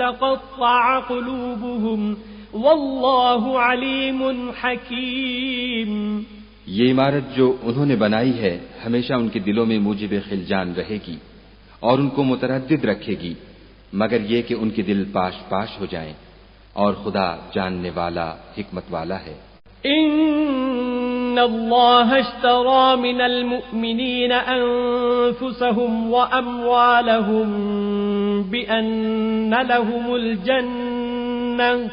تقطع قلوبهم واللہ علیم حکیم۔ یہ عمارت جو انہوں نے بنائی ہے ہمیشہ ان کے دلوں میں موجب خلجان رہے گی اور ان کو متردد رکھے گی، مگر یہ کہ ان کے دل پاش پاش ہو جائیں، اور خدا جاننے والا حکمت والا ہے۔ ان اللہ اشترى من المؤمنین انفسهم واموالهم بان لهم الجنة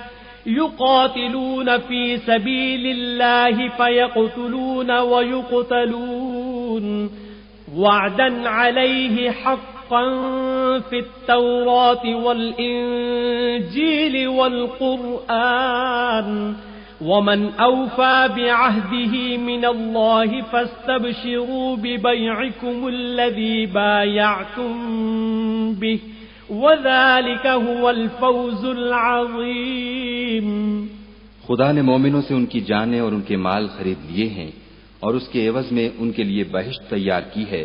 يقاتلون في سبيل الله فيقتلون ويقتلون وعدا عليه حقا في التوراة والإنجيل والقرآن ومن أوفى بعهده من الله فاستبشروا ببيعكم الذي بايعتم به وَذَلِكَ هُوَ الْفَوْزُ الْعَظِيمُ۔ خدا نے مومنوں سے ان کی جانیں اور ان کے مال خرید لیے ہیں اور اس کے عوض میں ان کے لیے بہشت تیار کی ہے۔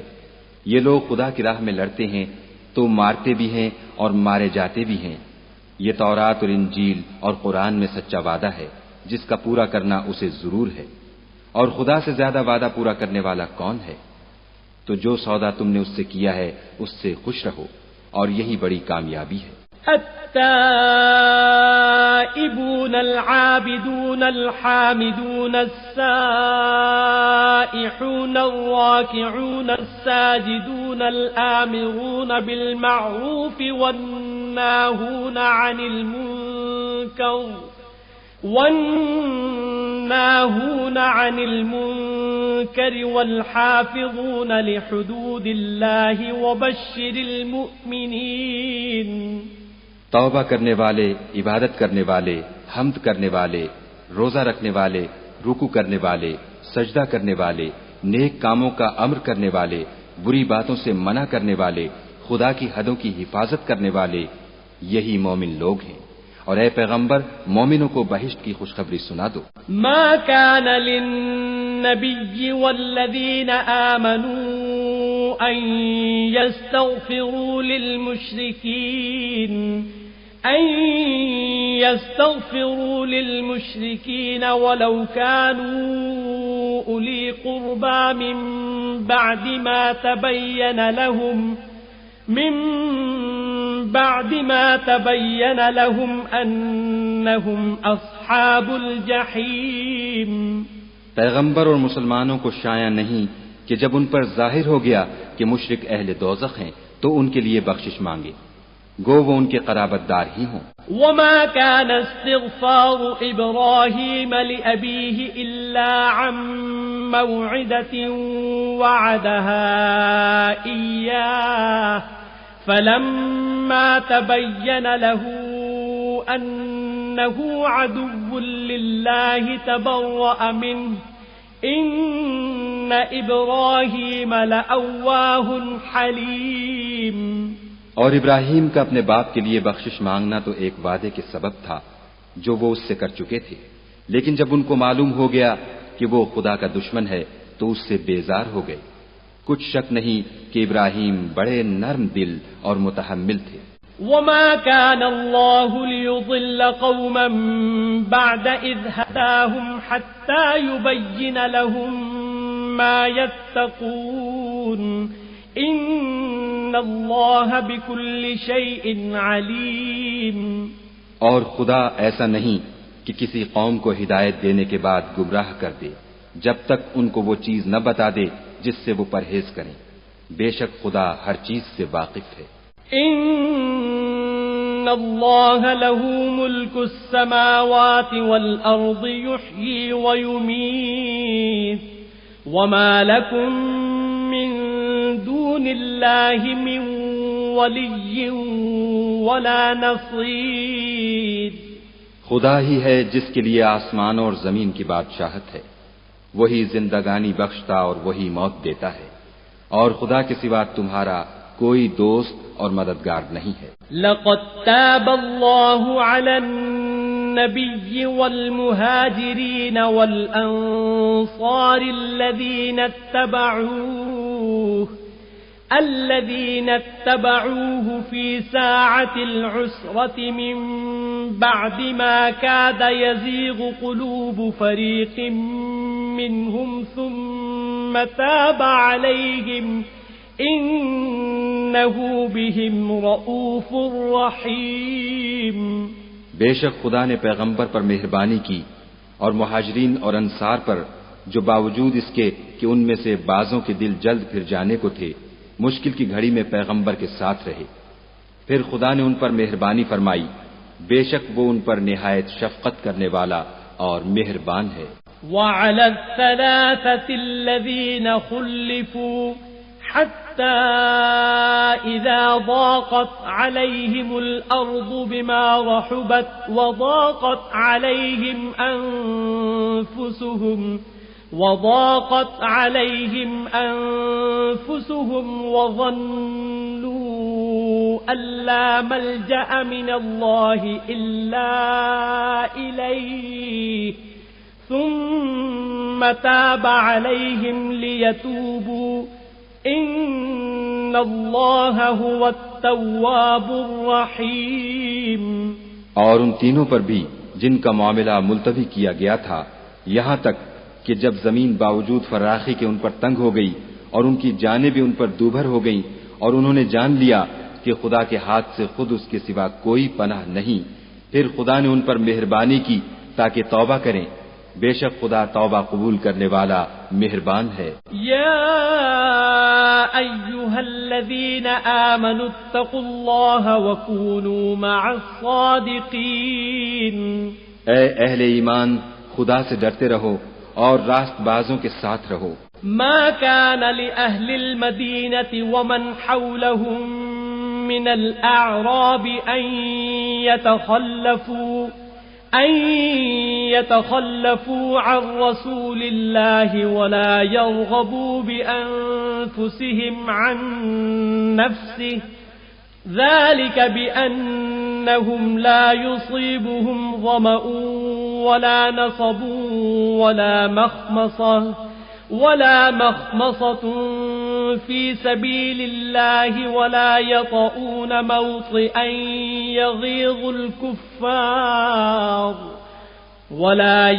یہ لوگ خدا کی راہ میں لڑتے ہیں تو مارتے بھی ہیں اور مارے جاتے بھی ہیں۔ یہ تورات اور انجیل اور قرآن میں سچا وعدہ ہے جس کا پورا کرنا اسے ضرور ہے، اور خدا سے زیادہ وعدہ پورا کرنے والا کون ہے؟ تو جو سودا تم نے اس سے کیا ہے اس سے خوش رہو، اور یہی بڑی کامیابی ہے۔ التائبون العابدون الحامدون السائحون الراكعون الساجدون الآمرون بالمعروف والناهون عن المنكر والحافظون لحدود الله وبشر المؤمنين۔ توبہ کرنے والے، عبادت کرنے والے، حمد کرنے والے، روزہ رکھنے والے، رکوع کرنے والے، سجدہ کرنے والے، نیک کاموں کا امر کرنے والے، بری باتوں سے منع کرنے والے، خدا کی حدوں کی حفاظت کرنے والے، یہی مومن لوگ ہیں۔ اور اے پیغمبر مومنوں کو بہشت کی خوشخبری سنا دو۔ ما كان للنبي والذين آمنوا أن يستغفروا للمشركين ولو كانوا أولي قربى من بعد ما تبين لهم أنهم أصحاب الجحيم۔ پیغمبر اور مسلمانوں کو شایع نہیں کہ جب ان پر ظاہر ہو گیا کہ مشرک اہل دوزخ ہیں تو ان کے لیے بخشش مانگے، گو وہ ان کے قرابت دار ہی ہوں۔ وما كان استغفار إبراهيم لأبيه إلا عن موعدة وعدها إياه فلما تبين له أنه عدو لله تبرأ منه إن إبراهيم لأواه حليم۔ اور ابراہیم کا اپنے باپ کے لیے بخشش مانگنا تو ایک وعدے کے سبب تھا جو وہ اس سے کر چکے تھے، لیکن جب ان کو معلوم ہو گیا کہ وہ خدا کا دشمن ہے تو اس سے بیزار ہو گئے۔ کچھ شک نہیں کہ ابراہیم بڑے نرم دل اور متحمل تھے۔ وما كان الله ليضل قوما بعد إذ هداهم حتى يبين لهم ما يتقون إن الله بكل شيء عليم۔ اور خدا ایسا نہیں کہ کسی قوم کو ہدایت دینے کے بعد گمراہ کر دے جب تک ان کو وہ چیز نہ بتا دے جس سے وہ پرہیز کریں، بے شک خدا ہر چیز سے واقف ہے۔ ان اللہ له ملک السماوات والارض يحيي ويميت وما لكم من دون الله من ولي ولا نصير۔ خدا ہی ہے جس کے لیے آسمان اور زمین کی بادشاہت ہے، وہی زندگانی بخشتا اور وہی موت دیتا ہے، اور خدا کے سوا تمہارا کوئی دوست اور مددگار نہیں ہے۔ لقد تاب الله على النبي والمهاجرين والأنصار الذين اتبعوه الذين اتبعوه في ساعة العسرة من بعد ما كاد يزيغ قلوب فريق منهم ثم تاب عليهم إنه بهم رؤوف رحيم. بے شک خدا نے پیغمبر پر مہربانی کی اور مہاجرین اور انصار پر جو باوجود اس کے کہ ان میں سے بعضوں کے دل جلد پھر جانے کو تھے مشکل کی گھڑی میں پیغمبر کے ساتھ رہے. پھر خدا نے ان پر مہربانی فرمائی، بے شک وہ ان پر نہایت شفقت کرنے والا اور مہربان ہے. وعلى الثلاثة الذين خلفوا حتى إذا ضاقت عليهم الأرض بما رحبت وضاقت عليهم أنفسهم وظنوا أن لا ملجأ من الله إلا إليه ثم تاب عليهم ليتوبوا إن الله هو التواب الرحيم. اور ان تینوں پر بھی جن کا معاملہ ملتوی کیا گیا تھا یہاں تک کہ جب زمین باوجود فراخی کے ان پر تنگ ہو گئی اور ان کی جانیں بھی ان پر دوبھر ہو گئیں اور انہوں نے جان لیا کہ خدا کے ہاتھ سے خود اس کے سوا کوئی پناہ نہیں، پھر خدا نے ان پر مہربانی کی تاکہ توبہ کریں. بے شک خدا توبہ قبول کرنے والا مہربان ہے. یا ایھا الذین آمنوا اتقوا اللہ وکونوا مع الصادقین. اے اہل ایمان خدا سے ڈرتے رہو اور راست بازوں کے ساتھ رہو. ما كان لأهل المدينة ومن حولهم من الأعراب أن يتخلفوا عن رسول الله ولا يرغبوا بأنفسهم عن نفسه ذلك بأنهم لا يصيبهم ظمأ ولا نصب ولا مخمصة في سبيل الله ولا يطؤون موطئا يغيظ الكفار ولا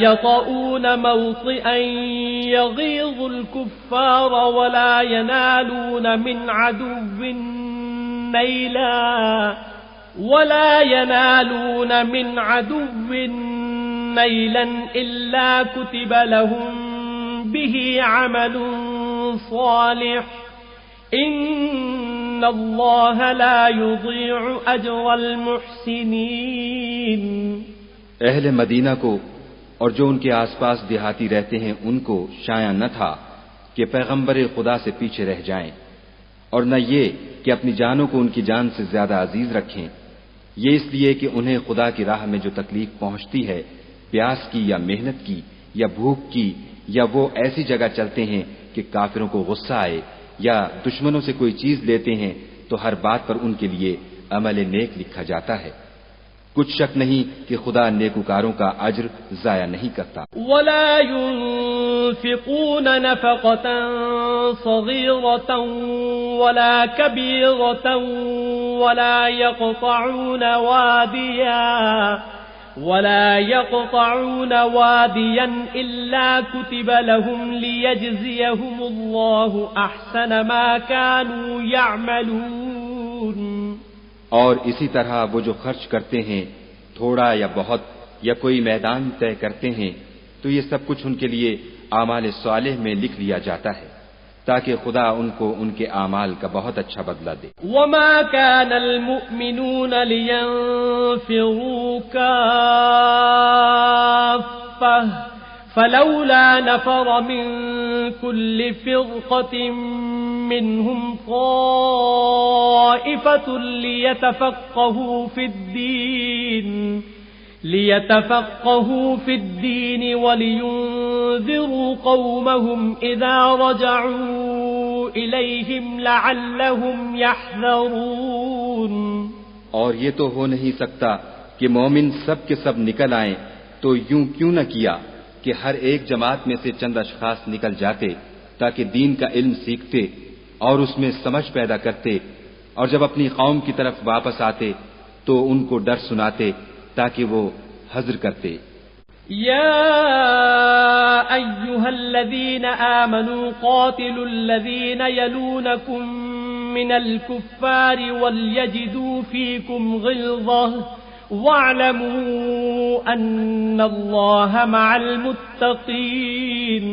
ينالون من عدو نيلا إلا كتب لهم به عمل صالح إن الله لا يضيع أجر المحسنين. اہل مدینہ کو اور جو ان کے آس پاس دیہاتی رہتے ہیں ان کو شایع نہ تھا کہ پیغمبر خدا سے پیچھے رہ جائیں اور نہ یہ کہ اپنی جانوں کو ان کی جان سے زیادہ عزیز رکھیں، یہ اس لیے کہ انہیں خدا کی راہ میں جو تکلیف پہنچتی ہے پیاس کی یا محنت کی یا بھوک کی یا وہ ایسی جگہ چلتے ہیں کہ کافروں کو غصہ آئے یا دشمنوں سے کوئی چیز لیتے ہیں تو ہر بات پر ان کے لیے عمل نیک لکھا جاتا ہے. کچھ شک نہیں کہ خدا نیکوکاروں کا اجر ضائع نہیں کرتا. ولا ينفقون نفقة صغيرة ولا كبيرة ولا يقطعون واديا إلا كتب لهم ليجزيهم الله أحسن ما كانوا يعملون. اور اسی طرح وہ جو خرچ کرتے ہیں تھوڑا یا بہت یا کوئی میدان طے کرتے ہیں تو یہ سب کچھ ان کے لیے اعمال صالح میں لکھ لیا جاتا ہے تاکہ خدا ان کو ان کے اعمال کا بہت اچھا بدلہ دے. وما كان المؤمنون لينفروا كافة فلولا نفر من كل فرقة منهم طائفة ليتفقهوا في الدين ولينذروا قومهم إذا رجعوا إليهم لعلهم يحذرون. اور یہ تو ہو نہیں سکتا کہ مومن سب کے سب نکل آئیں تو یوں کیوں نہ کیا کہ ہر ایک جماعت میں سے چند اشخاص نکل جاتے تاکہ دین کا علم سیکھتے اور اس میں سمجھ پیدا کرتے، اور جب اپنی قوم کی طرف واپس آتے تو ان کو ڈر سناتے تاکہ وہ حذر کرتے۔ يا أيها الذين آمنوا قاتلوا الذين يلونكم من الكفار وليجدوا فيكم غلظة واعلموا أن الله مع المتقين۔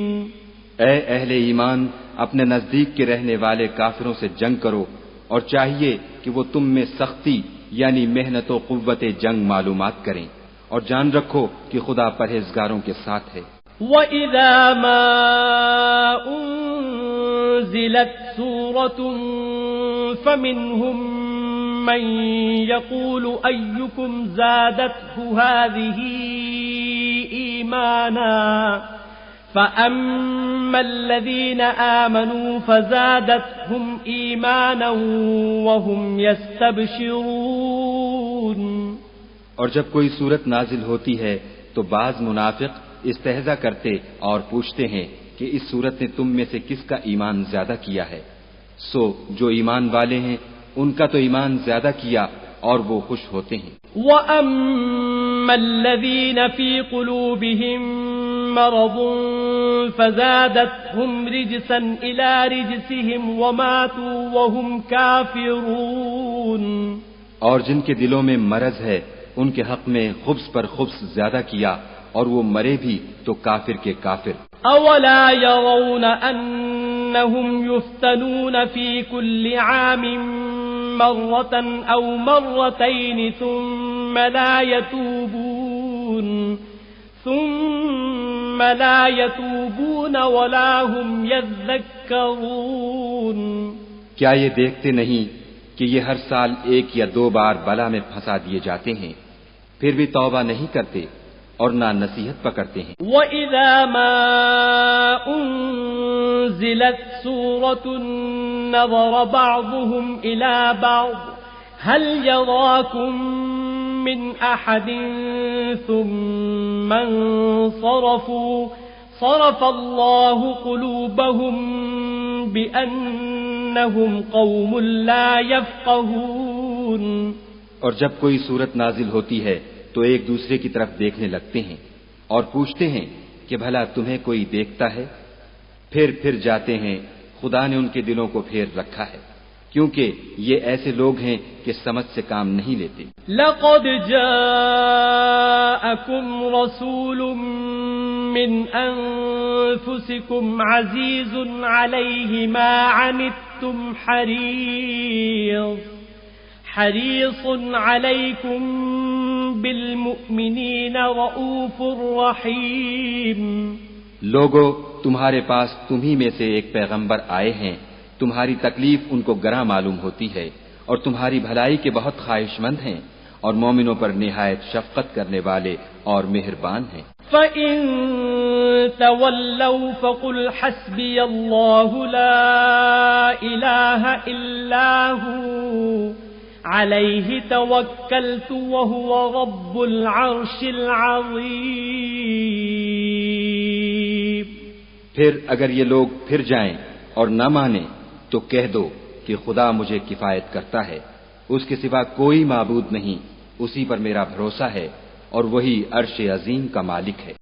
اے اہل ایمان، اپنے نزدیک کے رہنے والے کافروں سے جنگ کرو، اور چاہیے کہ وہ تم میں سختی یعنی محنت و قوت جنگ معلومات کریں، اور جان رکھو کہ خدا پرہیزگاروں کے ساتھ ہے۔ وَإِذَا مَا أُنزِلَتْ سُورَةٌ فَمِنْهُمْ مَنْ يَقُولُ أَيُّكُمْ زَادَتْهُ هَذِهِ إِيمَانًا فَأَمَّا الَّذِينَ آمَنُوا فَزَادَتْهُمْ إِيمَانًا وَهُمْ يَسْتَبْشِرُونَ۔ اور جب کوئی صورت نازل ہوتی ہے تو بعض منافق استہزا کرتے اور پوچھتے ہیں کہ اس صورت نے تم میں سے کس کا ایمان زیادہ کیا ہے، سو جو ایمان والے ہیں ان کا تو ایمان زیادہ کیا اور وہ خوش ہوتے ہیں۔ وَأَمَّا الَّذِينَ فِي قُلُوبِهِم مَّرَضٌ فَزَادَتْهُمْ رِجْسًا إِلَى رِجْسِهِمْ وَمَاتُوا وَهُمْ كَافِرُونَ۔ اور جن کے دلوں میں مرض ہے ان کے حق میں خبث پر خبث زیادہ کیا اور وہ مرے بھی تو کافر کے کافر۔ أَوَلَا يَرَوْنَ أَنَّهُمْ يُفْتَنُونَ فِي كُلِّ عَامٍ مَرَّةً أَوْ مَرَّتَيْنِ ثُمَّ لَا يَتُوبُونَ وَلَا هُمْ يَذَّكَّرُونَ۔ کیا یہ دیکھتے نہیں کہ یہ ہر سال ایک یا دو بار بلا میں پھنسا دیے جاتے ہیں، پھر بھی توبہ نہیں کرتے اور نہ نصیحت پکڑتے ہیں۔ وَإِذَا مَا أُنزِلَتْ سُورَةٌ نَظَرَ بَعْضُهُمْ إِلَى بَعْضٍ هَلْ يَرَاكُمْ مِنْ أَحَدٍ ثُمَّ انصَرَفُوا صَرَفَ اللَّهُ قُلُوبَهُمْ بِأَنَّهُمْ قَوْمٌ لَا يَفْقَهُونَ۔ اور جب کوئی صورت نازل ہوتی ہے تو ایک دوسرے کی طرف دیکھنے لگتے ہیں اور پوچھتے ہیں کہ بھلا تمہیں کوئی دیکھتا ہے، پھر جاتے ہیں، خدا نے ان کے دلوں کو پھیر رکھا ہے، کیونکہ یہ ایسے لوگ ہیں کہ سمجھ سے کام نہیں لیتے۔ لَقَدْ جَاءَكُمْ رَسُولٌ مِّنْ أَنفُسِكُمْ عَزِيزٌ عَلَيْهِ مَا عَنِتُّمْ حَرِيصٌ عَلَيْكُمْ بِالْمُؤْمِنِينَ رَءُوفٌ رَحِيمٌ۔ لوگو، تمہارے پاس تمہی میں سے ایک پیغمبر آئے ہیں، تمہاری تکلیف ان کو گراں معلوم ہوتی ہے اور تمہاری بھلائی کے بہت خواہش مند ہیں، اور مومنوں پر نہایت شفقت کرنے والے اور مہربان ہیں۔ فَإِن تَوَلَّوْا فَقُلْ حَسْبِيَ اللَّهُ لَا إِلَٰهَ إِلَّا هُوَ عَلَيْهِ تَوَكَّلْتُ وَهُوَ رَبُّ الْعَرْشِ الْعَظِيمِ۔ پھر اگر یہ لوگ پھر جائیں اور نہ مانیں تو کہہ دو کہ خدا مجھے کفایت کرتا ہے، اس کے سوا کوئی معبود نہیں، اسی پر میرا بھروسہ ہے اور وہی عرش عظیم کا مالک ہے۔